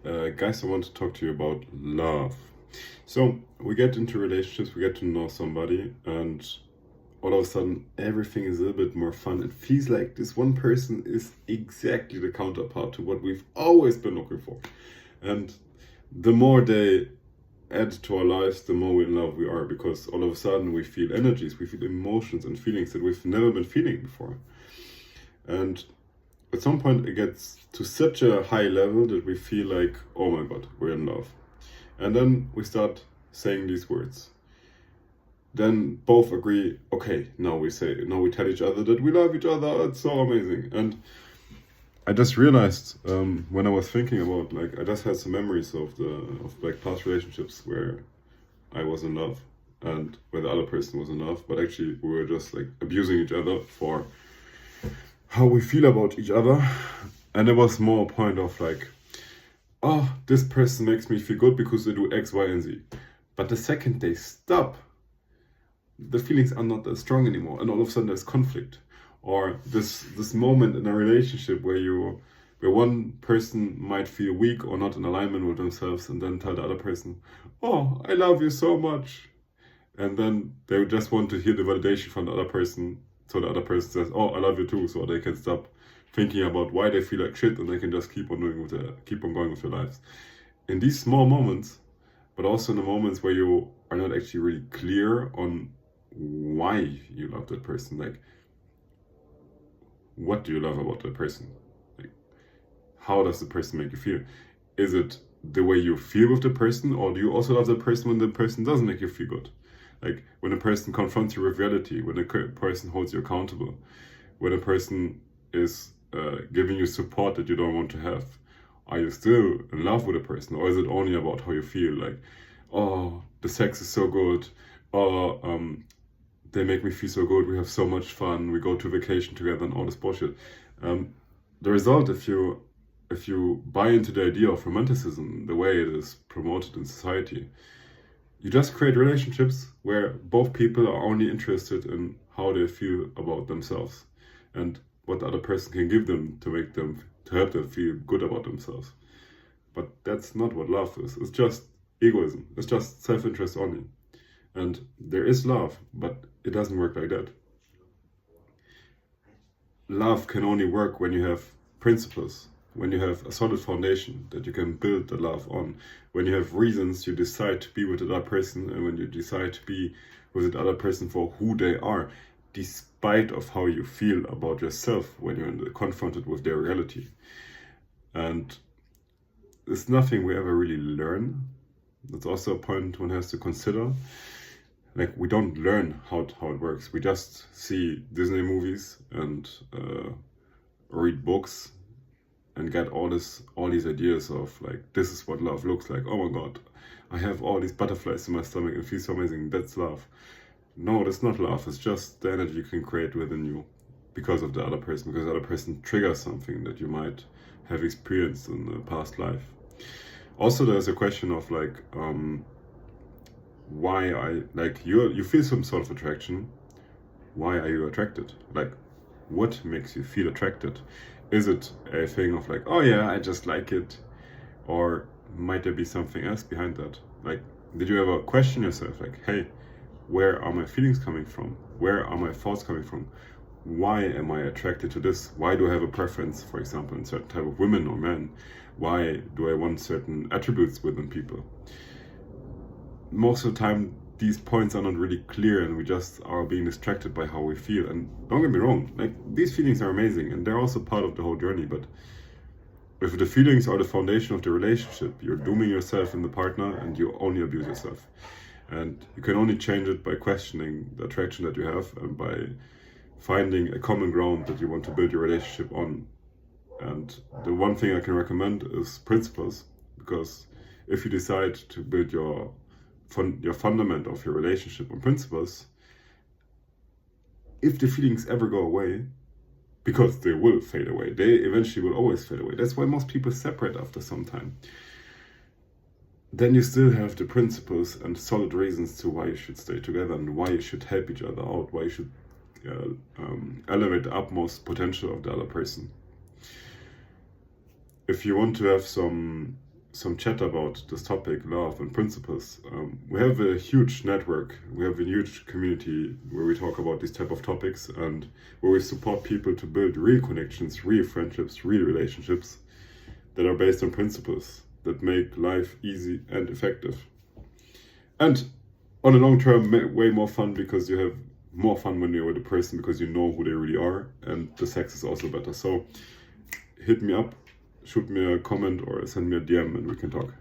Guys, I want to talk to you about love. So, we get into relationships, we get to know somebody, and all of a sudden, everything is a little bit more fun. It feels like this one person is exactly the counterpart to what we've always been looking for. And the more they add to our lives, the more in love we are, because all of a sudden we feel energies, we feel emotions and feelings that we've never been feeling before. And at some point it gets to such a high level that we feel like, oh my god, we're in love. And then we start saying these words. Then both agree, okay, now we tell each other that we love each other, it's so amazing. And I just realized when I was thinking about, I just had some memories of past relationships where I was in love and where the other person was in love, but actually we were just abusing each other for how we feel about each other. And it was more a point of oh, this person makes me feel good because they do X, Y, and Z. But the second they stop, the feelings are not as strong anymore, and all of a sudden there's conflict. Or this moment in a relationship where one person might feel weak or not in alignment with themselves, and then tell the other person, "Oh, I love you so much," and then they just want to hear the validation from the other person, so the other person says, "Oh, I love you too," so they can stop thinking about why they feel like shit, and they can just keep on going with their lives. In these small moments, but also in the moments where you are not actually really clear on why you love that person, what do you love about that person? How does the person make you feel? Is it the way you feel with the person, or do you also love the person when the person doesn't make you feel good? When a person confronts you with reality, when a person holds you accountable, when a person is giving you support that you don't want to have, are you still in love with a person, or is it only about how you feel? Oh, the sex is so good, or they make me feel so good, we have so much fun, we go to vacation together and all this bullshit. The result, if you buy into the idea of romanticism, the way it is promoted in society, you just create relationships where both people are only interested in how they feel about themselves and what the other person can give them to help them feel good about themselves. But that's not what love is. It's just egoism. It's just self-interest only. And there is love, but it doesn't work like that. Love can only work when you have principles, when you have a solid foundation that you can build the love on, when you have reasons you decide to be with the other person, and when you decide to be with the other person for who they are, despite of how you feel about yourself when you're confronted with their reality. And it's nothing we ever really learn. That's also a point one has to consider. We don't learn how it works. We just see Disney movies and read books and get all these ideas of this is what love looks like. Oh my god, I have all these butterflies in my stomach and it feels so amazing. That's love. No, that's not love. It's just the energy you can create within you because of the other person, because the other person triggers something that you might have experienced in the past life. Also, there's a question of why you feel some sort of attraction. Why are you attracted? What makes you feel attracted? Is it a thing of oh yeah, I just like it, or might there be something else behind that? Did you ever question yourself hey, where are my feelings coming from? Where are my thoughts coming from? Why am I attracted to this? Why do I have a preference, for example, in certain type of women or men? Why do I want certain attributes within people? Most of the time, these points are not really clear, and we just are being distracted by how we feel. And don't get me wrong, these feelings are amazing and they're also part of the whole journey, but if the feelings are the foundation of the relationship, you're dooming yourself and the partner, and you only abuse yourself. And you can only change it by questioning the attraction that you have and by finding a common ground that you want to build your relationship on. And the one thing I can recommend is principles, because if you decide to build your fundament of your relationship on principles, if the feelings ever go away, because they will fade away, they eventually will always fade away. That's why most people separate after some time. Then you still have the principles and solid reasons to why you should stay together and why you should help each other out, why you should elevate the utmost potential of the other person. If you want to have some some chat about this topic, love and principles. We have a huge network, we have a huge community where we talk about these type of topics and where we support people to build real connections, real friendships, real relationships that are based on principles that make life easy and effective. And on the long term, way more fun, because you have more fun when you're with a person because you know who they really are, and the sex is also better. So hit me up, shoot me a comment or send me a DM and we can talk.